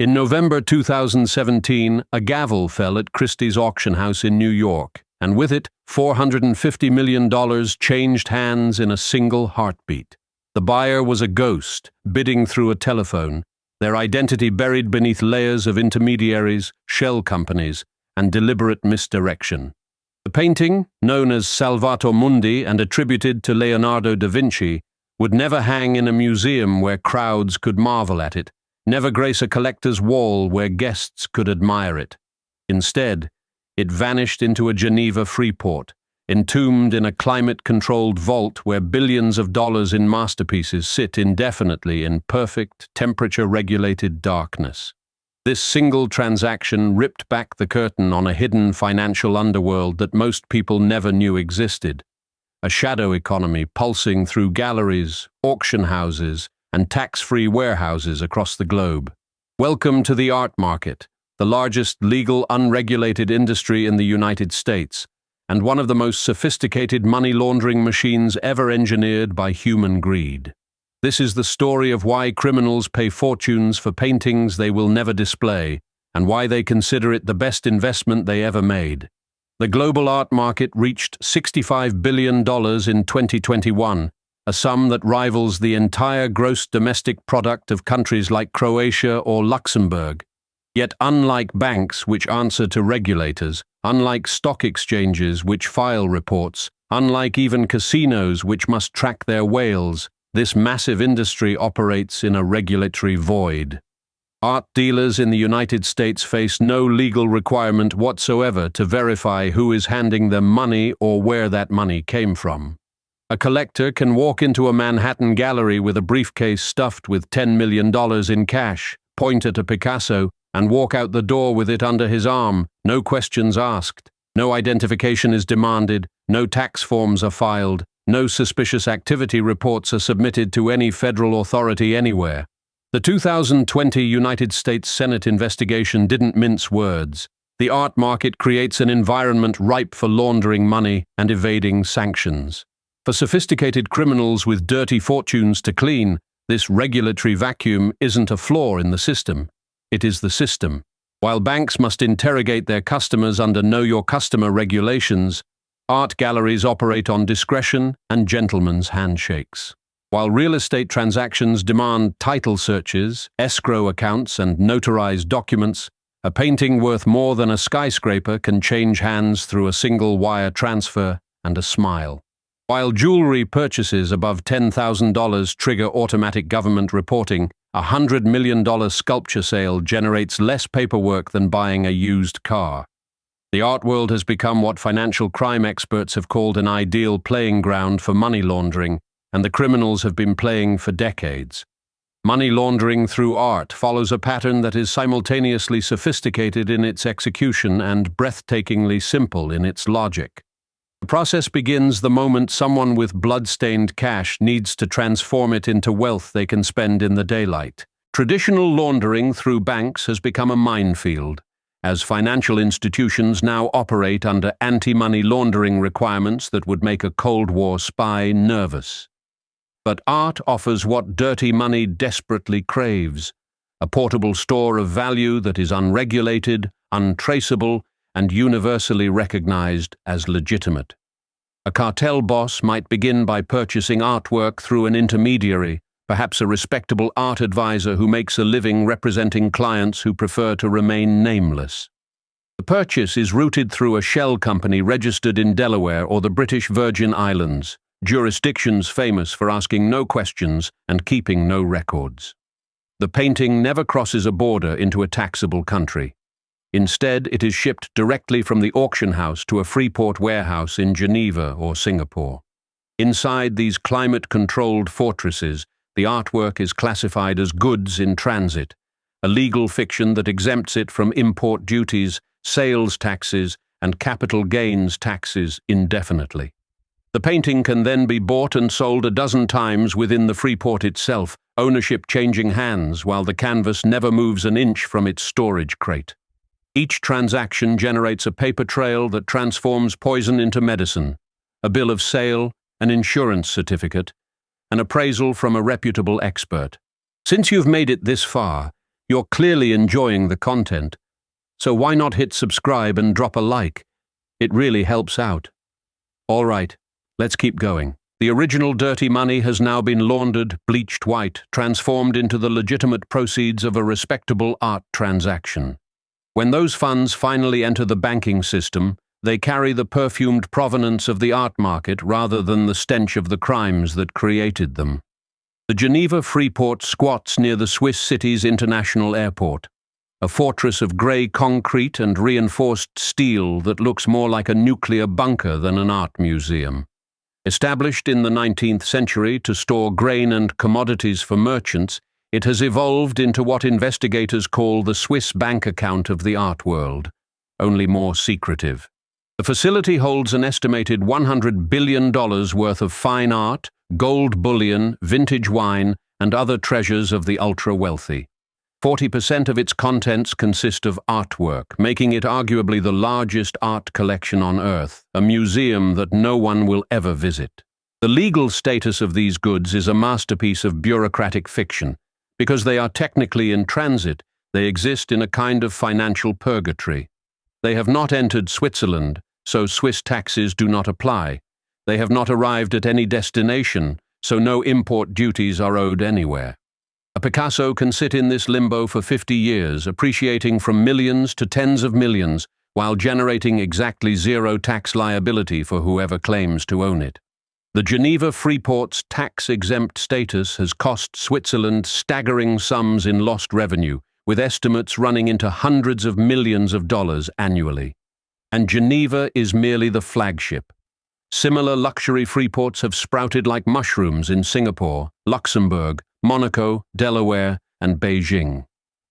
In November 2017, a gavel fell at Christie's auction house in New York, and with it, $450 million changed hands in a single heartbeat. The buyer was a ghost, bidding through a telephone, their identity buried beneath layers of intermediaries, shell companies, and deliberate misdirection. The painting, known as Salvator Mundi and attributed to Leonardo da Vinci, would never hang in a museum where crowds could marvel at it, never grace a collector's wall where guests could admire it. Instead, it vanished into a Geneva Freeport, entombed in a climate-controlled vault where billions of dollars in masterpieces sit indefinitely in perfect, temperature-regulated darkness. This single transaction ripped back the curtain on a hidden financial underworld that most people never knew existed. A shadow economy pulsing through galleries, auction houses, and tax-free warehouses across the globe. Welcome to the art market, the largest legal unregulated industry in the United States, and one of the most sophisticated money laundering machines ever engineered by human greed. This is the story of why criminals pay fortunes for paintings they will never display, and why they consider it the best investment they ever made. The global art market reached $65 billion in 2021, a sum that rivals the entire gross domestic product of countries like Croatia or Luxembourg. Yet unlike banks which answer to regulators, unlike stock exchanges which file reports, unlike even casinos which must track their whales, this massive industry operates in a regulatory void. Art dealers in the United States face no legal requirement whatsoever to verify who is handing them money or where that money came from. A collector can walk into a Manhattan gallery with a briefcase stuffed with $10 million in cash, point at a Picasso, and walk out the door with it under his arm, no questions asked, no identification is demanded, no tax forms are filed, no suspicious activity reports are submitted to any federal authority anywhere. The 2020 United States Senate investigation didn't mince words. The art market creates an environment ripe for laundering money and evading sanctions. For sophisticated criminals with dirty fortunes to clean, this regulatory vacuum isn't a flaw in the system. It is the system. While banks must interrogate their customers under Know Your Customer regulations, art galleries operate on discretion and gentlemen's handshakes. While real estate transactions demand title searches, escrow accounts, and notarized documents, a painting worth more than a skyscraper can change hands through a single wire transfer and a smile. While jewelry purchases above $10,000 trigger automatic government reporting, a $100 million sculpture sale generates less paperwork than buying a used car. The art world has become what financial crime experts have called an ideal playing ground for money laundering, and the criminals have been playing for decades. Money laundering through art follows a pattern that is simultaneously sophisticated in its execution and breathtakingly simple in its logic. The process begins the moment someone with blood-stained cash needs to transform it into wealth they can spend in the daylight. Traditional laundering through banks has become a minefield, as financial institutions now operate under anti-money laundering requirements that would make a Cold War spy nervous. But art offers what dirty money desperately craves, a portable store of value that is unregulated, untraceable, and universally recognized as legitimate. A cartel boss might begin by purchasing artwork through an intermediary, perhaps a respectable art advisor who makes a living representing clients who prefer to remain nameless. The purchase is routed through a shell company registered in Delaware or the British Virgin Islands, jurisdictions famous for asking no questions and keeping no records. The painting never crosses a border into a taxable country. Instead, it is shipped directly from the auction house to a Freeport warehouse in Geneva or Singapore. Inside these climate-controlled fortresses, the artwork is classified as goods in transit, a legal fiction that exempts it from import duties, sales taxes, and capital gains taxes indefinitely. The painting can then be bought and sold a dozen times within the Freeport itself, ownership changing hands while the canvas never moves an inch from its storage crate. Each transaction generates a paper trail that transforms poison into medicine, a bill of sale, an insurance certificate, an appraisal from a reputable expert. Since you've made it this far, You're clearly enjoying the content, so why not hit subscribe and drop a like? It really helps out. All right, let's keep going. The original dirty money has now been laundered, bleached white, transformed into the legitimate proceeds of a respectable art transaction. When those funds finally enter the banking system, they carry the perfumed provenance of the art market rather than the stench of the crimes that created them. The Geneva Freeport squats near the Swiss city's international airport, a fortress of grey concrete and reinforced steel that looks more like a nuclear bunker than an art museum. Established in the 19th century to store grain and commodities for merchants, it has evolved into what investigators call the Swiss bank account of the art world, only more secretive. The facility holds an estimated $100 billion worth of fine art, gold bullion, vintage wine, and other treasures of the ultra-wealthy. 40% of its contents consist of artwork, making it arguably the largest art collection on Earth, a museum that no one will ever visit. The legal status of these goods is a masterpiece of bureaucratic fiction. Because they are technically in transit, they exist in a kind of financial purgatory. They have not entered Switzerland, so Swiss taxes do not apply. They have not arrived at any destination, so no import duties are owed anywhere. A Picasso can sit in this limbo for 50 years, appreciating from millions to tens of millions, while generating exactly zero tax liability for whoever claims to own it. The Geneva Freeport's tax-exempt status has cost Switzerland staggering sums in lost revenue, with estimates running into hundreds of millions of dollars annually. And Geneva is merely the flagship. Similar luxury freeports have sprouted like mushrooms in Singapore, Luxembourg, Monaco, Delaware, and Beijing.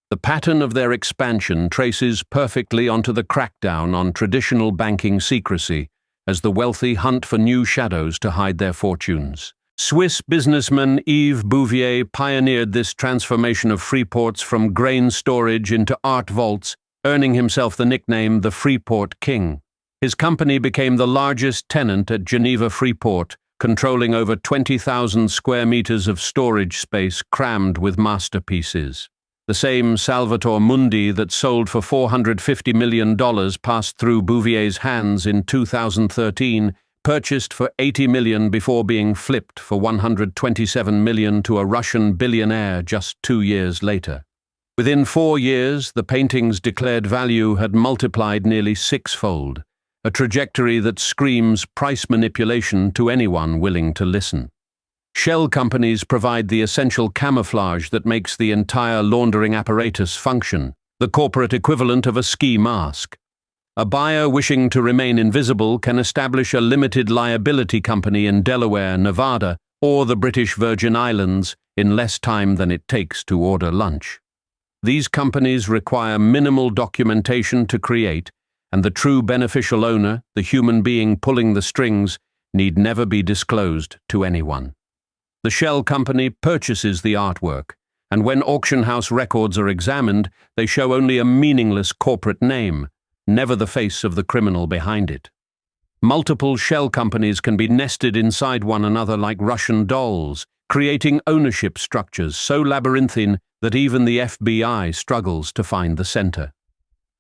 The pattern of their expansion traces perfectly onto the crackdown on traditional banking secrecy, as the wealthy hunt for new shadows to hide their fortunes. Swiss businessman Yves Bouvier pioneered this transformation of Freeports from grain storage into art vaults, earning himself the nickname the Freeport King. His company became the largest tenant at Geneva Freeport, controlling over 20,000 square meters of storage space crammed with masterpieces. The same Salvator Mundi that sold for $450 million passed through Bouvier's hands in 2013, purchased for $80 million before being flipped for $127 million to a Russian billionaire just 2 years later. Within 4 years, the painting's declared value had multiplied nearly sixfold, a trajectory that screams price manipulation to anyone willing to listen. Shell companies provide the essential camouflage that makes the entire laundering apparatus function, the corporate equivalent of a ski mask. A buyer wishing to remain invisible can establish a limited liability company in Delaware, Nevada, or the British Virgin Islands in less time than it takes to order lunch. These companies require minimal documentation to create, and the true beneficial owner, the human being pulling the strings, need never be disclosed to anyone. The shell company purchases the artwork, and when auction house records are examined, they show only a meaningless corporate name, never the face of the criminal behind it. Multiple shell companies can be nested inside one another like Russian dolls, creating ownership structures so labyrinthine that even the FBI struggles to find the center.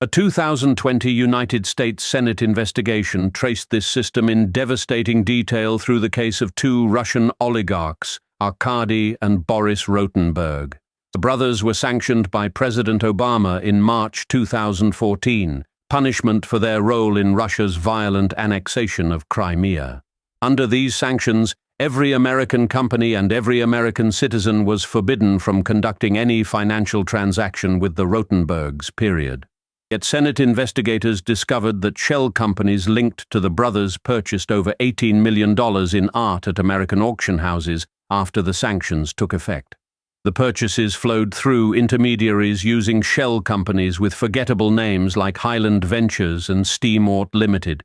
A 2020 United States Senate investigation traced this system in devastating detail through the case of 2 Russian oligarchs, Arkady and Boris Rotenberg. The brothers were sanctioned by President Obama in March 2014, punishment for their role in Russia's violent annexation of Crimea. Under these sanctions, every American company and every American citizen was forbidden from conducting any financial transaction with the Rotenbergs, period. Yet Senate investigators discovered that shell companies linked to the brothers purchased over $18 million in art at American auction houses after the sanctions took effect. The purchases flowed through intermediaries using shell companies with forgettable names like Highland Ventures and Steamort Limited,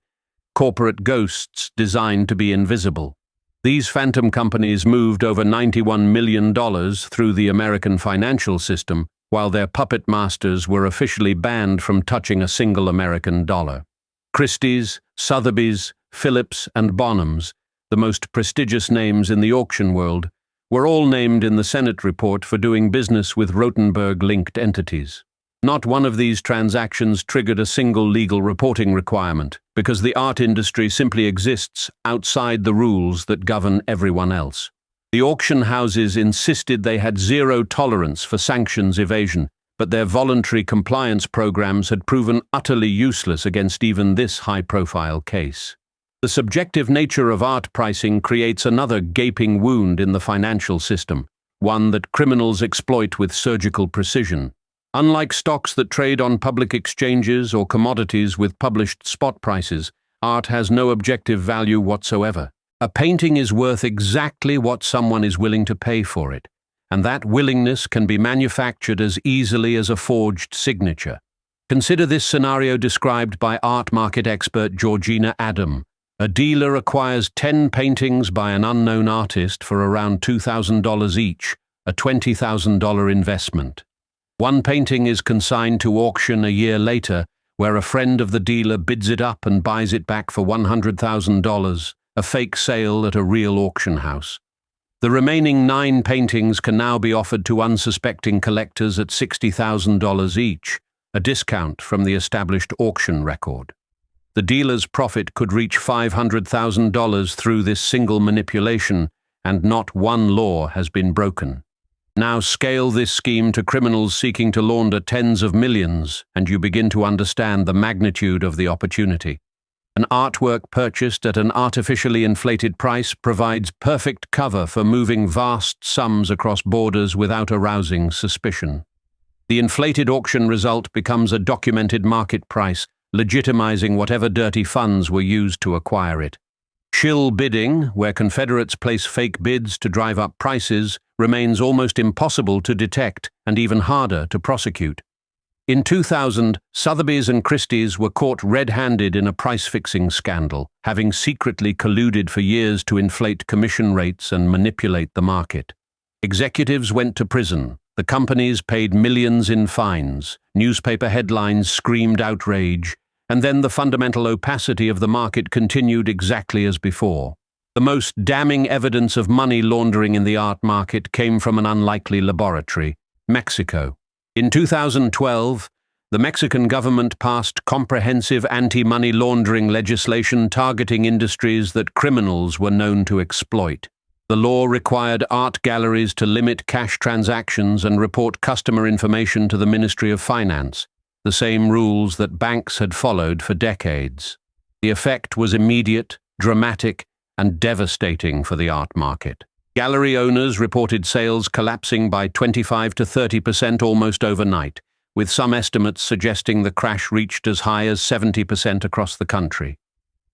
corporate ghosts designed to be invisible. These phantom companies moved over $91 million through the American financial system, while their puppet masters were officially banned from touching a single American dollar. Christie's, Sotheby's, Phillips, and Bonhams, the most prestigious names in the auction world, were all named in the Senate report for doing business with Rotenberg-linked entities. Not one of these transactions triggered a single legal reporting requirement, because the art industry simply exists outside the rules that govern everyone else. The auction houses insisted they had zero tolerance for sanctions evasion, but their voluntary compliance programs had proven utterly useless against even this high-profile case. The subjective nature of art pricing creates another gaping wound in the financial system, one that criminals exploit with surgical precision. Unlike stocks that trade on public exchanges or commodities with published spot prices, art has no objective value whatsoever. A painting is worth exactly what someone is willing to pay for it, and that willingness can be manufactured as easily as a forged signature. Consider this scenario described by art market expert Georgina Adam. A dealer acquires 10 paintings by an unknown artist for around $2,000 each, a $20,000 investment. One painting is consigned to auction a year later, where a friend of the dealer bids it up and buys it back for $100,000, a fake sale at a real auction house. The remaining 9 paintings can now be offered to unsuspecting collectors at $60,000 each, a discount from the established auction record. The dealer's profit could reach $500,000 through this single manipulation, and not one law has been broken. Now scale this scheme to criminals seeking to launder tens of millions, and you begin to understand the magnitude of the opportunity. An artwork purchased at an artificially inflated price provides perfect cover for moving vast sums across borders without arousing suspicion. The inflated auction result becomes a documented market price, legitimizing whatever dirty funds were used to acquire it. Shill bidding, where Confederates place fake bids to drive up prices, remains almost impossible to detect and even harder to prosecute. In 2000, Sotheby's and Christie's were caught red-handed in a price-fixing scandal, having secretly colluded for years to inflate commission rates and manipulate the market. Executives went to prison, the companies paid millions in fines, newspaper headlines screamed outrage, and then the fundamental opacity of the market continued exactly as before. The most damning evidence of money laundering in the art market came from an unlikely laboratory, Mexico. In 2012, the Mexican government passed comprehensive anti-money laundering legislation targeting industries that criminals were known to exploit. The law required art galleries to limit cash transactions and report customer information to the Ministry of Finance, the same rules that banks had followed for decades. The effect was immediate, dramatic, and devastating for the art market. Gallery owners reported sales collapsing by 25 to 30% almost overnight, with some estimates suggesting the crash reached as high as 70% across the country.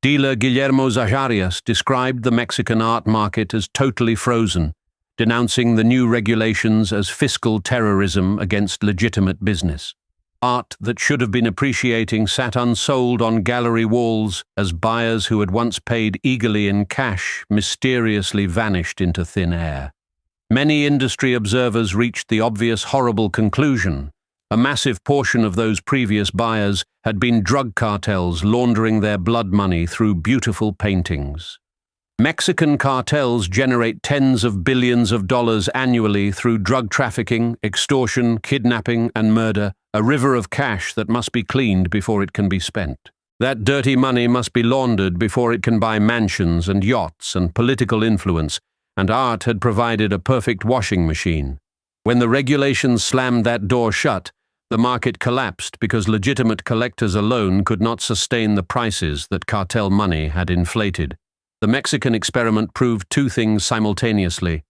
Dealer Guillermo Zajarias described the Mexican art market as totally frozen, denouncing the new regulations as fiscal terrorism against legitimate business. Art that should have been appreciating sat unsold on gallery walls as buyers who had once paid eagerly in cash mysteriously vanished into thin air. Many industry observers reached the obvious horrible conclusion: a massive portion of those previous buyers had been drug cartels laundering their blood money through beautiful paintings. Mexican cartels generate tens of billions of dollars annually through drug trafficking, extortion, kidnapping, and murder, a river of cash that must be cleaned before it can be spent. That dirty money must be laundered before it can buy mansions and yachts and political influence, and art had provided a perfect washing machine. When the regulations slammed that door shut, the market collapsed because legitimate collectors alone could not sustain the prices that cartel money had inflated. The Mexican experiment proved two things simultaneously.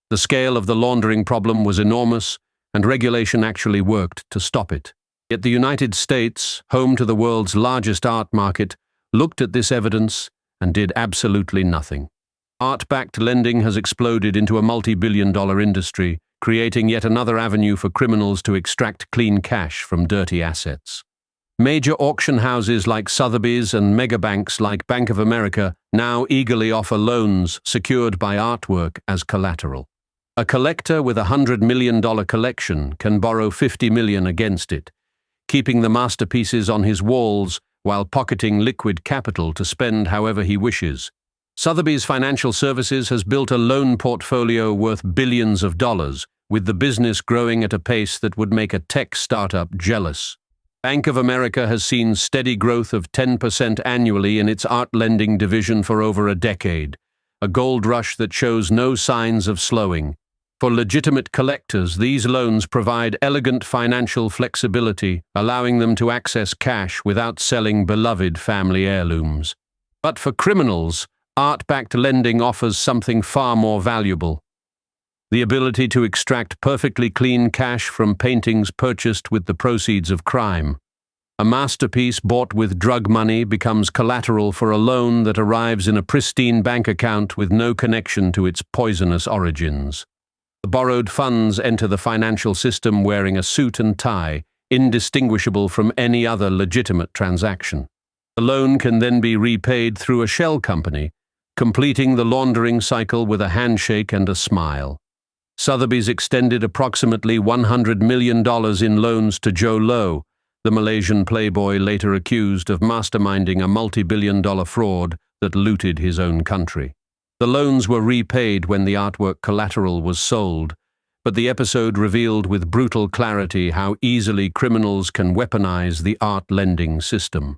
The scale of the laundering problem was enormous, and regulation actually worked to stop it. Yet the United States, home to the world's largest art market, looked at this evidence and did absolutely nothing. Art-backed lending has exploded into a multi-billion-dollar industry, creating yet another avenue for criminals to extract clean cash from dirty assets. Major auction houses like Sotheby's and megabanks like Bank of America now eagerly offer loans secured by artwork as collateral. A collector with $100 million collection can borrow $50 million against it, keeping the masterpieces on his walls while pocketing liquid capital to spend however he wishes. Sotheby's Financial Services has built a loan portfolio worth billions of dollars, with the business growing at a pace that would make a tech startup jealous. Bank of America has seen steady growth of 10% annually in its art lending division for over a decade, a gold rush that shows no signs of slowing. For legitimate collectors, these loans provide elegant financial flexibility, allowing them to access cash without selling beloved family heirlooms. But for criminals, art-backed lending offers something far more valuable: the ability to extract perfectly clean cash from paintings purchased with the proceeds of crime. A masterpiece bought with drug money becomes collateral for a loan that arrives in a pristine bank account with no connection to its poisonous origins. The borrowed funds enter the financial system wearing a suit and tie, indistinguishable from any other legitimate transaction. The loan can then be repaid through a shell company, completing the laundering cycle with a handshake and a smile. Sotheby's extended approximately $100 million in loans to Joe Low, the Malaysian playboy later accused of masterminding a multi-billion-dollar fraud that looted his own country. The loans were repaid when the artwork collateral was sold, but the episode revealed with brutal clarity how easily criminals can weaponize the art lending system.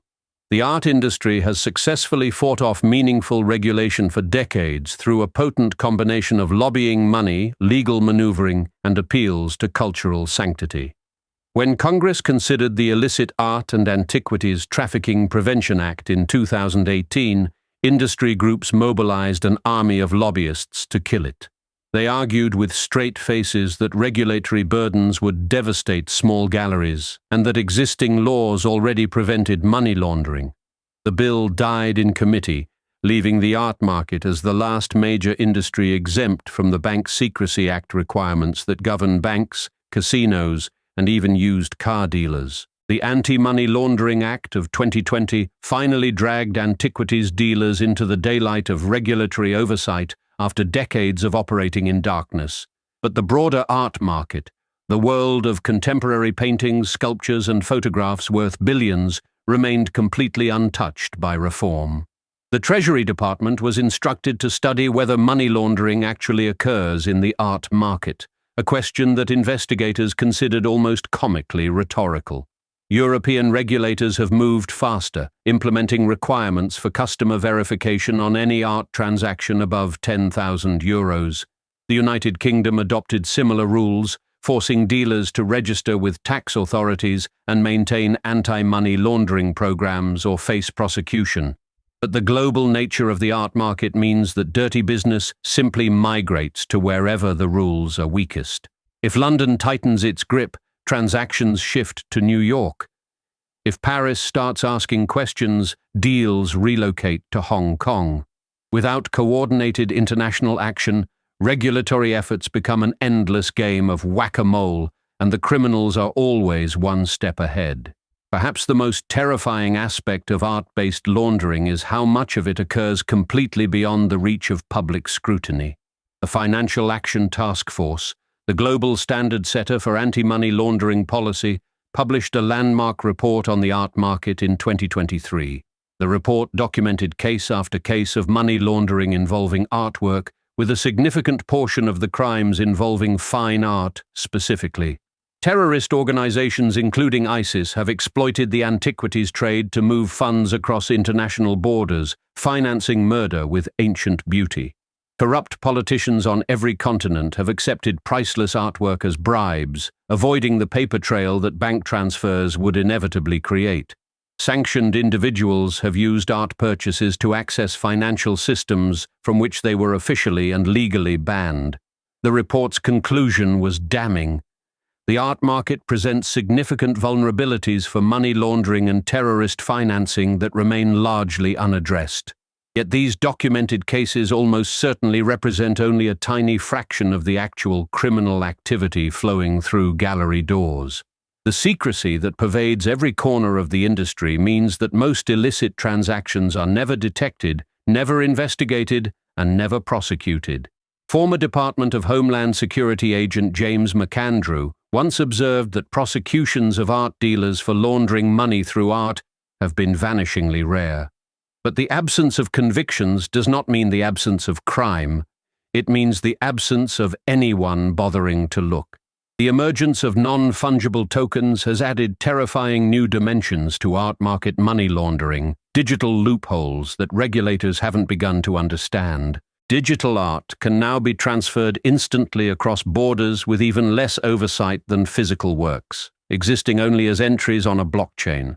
The art industry has successfully fought off meaningful regulation for decades through a potent combination of lobbying money, legal maneuvering, and appeals to cultural sanctity. When Congress considered the Illicit Art and Antiquities Trafficking Prevention Act in 2018, industry groups mobilized an army of lobbyists to kill it. They argued with straight faces that regulatory burdens would devastate small galleries and that existing laws already prevented money laundering. The bill died in committee, leaving the art market as the last major industry exempt from the Bank Secrecy Act requirements that govern banks, casinos, and even used car dealers. The Anti-Money Laundering Act of 2020 finally dragged antiquities dealers into the daylight of regulatory oversight after decades of operating in darkness. But the broader art market, the world of contemporary paintings, sculptures, and photographs worth billions, remained completely untouched by reform. The Treasury Department was instructed to study whether money laundering actually occurs in the art market, a question that investigators considered almost comically rhetorical. European regulators have moved faster, implementing requirements for customer verification on any art transaction above €10,000. The United Kingdom adopted similar rules, forcing dealers to register with tax authorities and maintain anti-money laundering programs or face prosecution. But the global nature of the art market means that dirty business simply migrates to wherever the rules are weakest. If London tightens its grip, transactions shift to New York. If Paris starts asking questions, deals relocate to Hong Kong. Without coordinated international action, regulatory efforts become an endless game of whack-a-mole, and the criminals are always one step ahead. Perhaps the most terrifying aspect of art-based laundering is how much of it occurs completely beyond the reach of public scrutiny. The Financial Action Task Force, the global standard setter for anti-money laundering policy, published a landmark report on the art market in 2023. The report documented case after case of money laundering involving artwork, with a significant portion of the crimes involving fine art specifically. Terrorist organizations including ISIS have exploited the antiquities trade to move funds across international borders, financing murder with ancient beauty. Corrupt politicians on every continent have accepted priceless artwork as bribes, avoiding the paper trail that bank transfers would inevitably create. Sanctioned individuals have used art purchases to access financial systems from which they were officially and legally banned. The report's conclusion was damning. The art market presents significant vulnerabilities for money laundering and terrorist financing that remain largely unaddressed. Yet these documented cases almost certainly represent only a tiny fraction of the actual criminal activity flowing through gallery doors. The secrecy that pervades every corner of the industry means that most illicit transactions are never detected, never investigated, and never prosecuted. Former Department of Homeland Security agent James McAndrew once observed that prosecutions of art dealers for laundering money through art have been vanishingly rare. But the absence of convictions does not mean the absence of crime. It means the absence of anyone bothering to look. The emergence of non-fungible tokens has added terrifying new dimensions to art market money laundering, digital loopholes that regulators haven't begun to understand. Digital art can now be transferred instantly across borders with even less oversight than physical works, existing only as entries on a blockchain.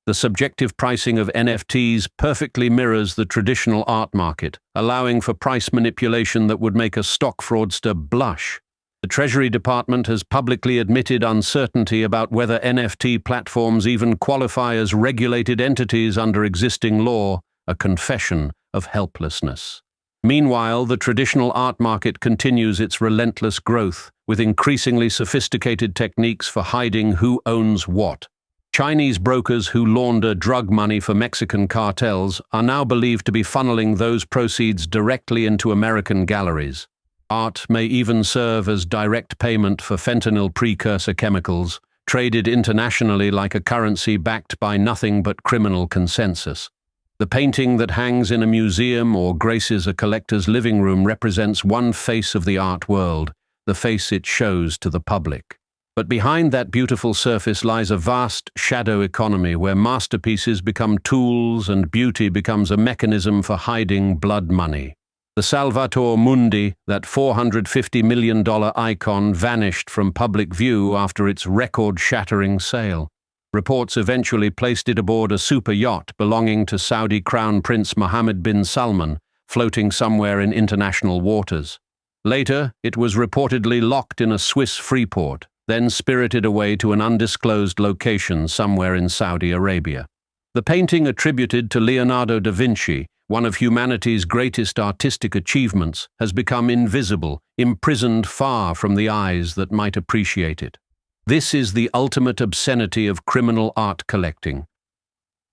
The subjective pricing of NFTs perfectly mirrors the traditional art market, allowing for price manipulation that would make a stock fraudster blush. The Treasury Department has publicly admitted uncertainty about whether NFT platforms even qualify as regulated entities under existing law, a confession of helplessness. Meanwhile, the traditional art market continues its relentless growth, with increasingly sophisticated techniques for hiding who owns what. Chinese brokers who launder drug money for Mexican cartels are now believed to be funneling those proceeds directly into American galleries. Art may even serve as direct payment for fentanyl precursor chemicals, traded internationally like a currency backed by nothing but criminal consensus. The painting that hangs in a museum or graces a collector's living room represents one face of the art world, the face it shows to the public. But behind that beautiful surface lies a vast shadow economy where masterpieces become tools and beauty becomes a mechanism for hiding blood money. The Salvator Mundi, that $450 million icon, vanished from public view after its record-shattering sale. Reports eventually placed it aboard a super yacht belonging to Saudi Crown Prince Mohammed bin Salman, floating somewhere in international waters. Later, it was reportedly locked in a Swiss Freeport, then spirited away to an undisclosed location somewhere in Saudi Arabia. The painting attributed to Leonardo da Vinci, one of humanity's greatest artistic achievements, has become invisible, imprisoned far from the eyes that might appreciate it. This is the ultimate obscenity of criminal art collecting.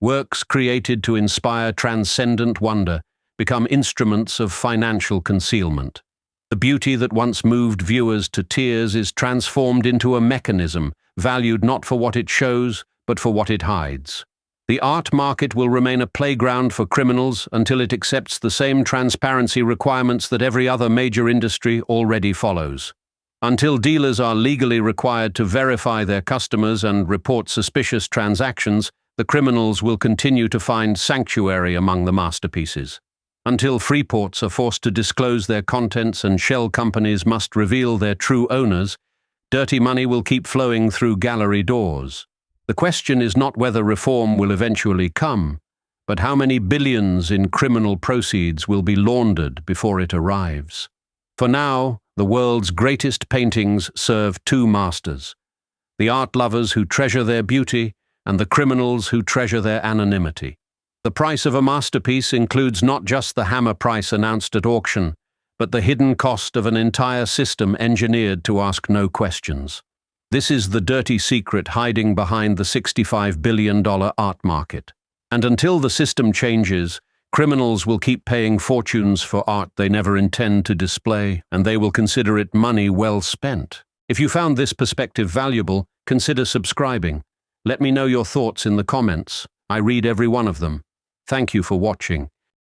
Works created to inspire transcendent wonder become instruments of financial concealment. The beauty that once moved viewers to tears is transformed into a mechanism, valued not for what it shows, but for what it hides. The art market will remain a playground for criminals until it accepts the same transparency requirements that every other major industry already follows. Until dealers are legally required to verify their customers and report suspicious transactions, the criminals will continue to find sanctuary among the masterpieces. Until Freeports are forced to disclose their contents and shell companies must reveal their true owners, dirty money will keep flowing through gallery doors. The question is not whether reform will eventually come, but how many billions in criminal proceeds will be laundered before it arrives. For now, the world's greatest paintings serve two masters: the art lovers who treasure their beauty and the criminals who treasure their anonymity. The price of a masterpiece includes not just the hammer price announced at auction, but the hidden cost of an entire system engineered to ask no questions. This is the dirty secret hiding behind the $65 billion art market. And until the system changes, criminals will keep paying fortunes for art they never intend to display, and they will consider it money well spent. If you found this perspective valuable, consider subscribing. Let me know your thoughts in the comments. I read every one of them. Thank you for watching.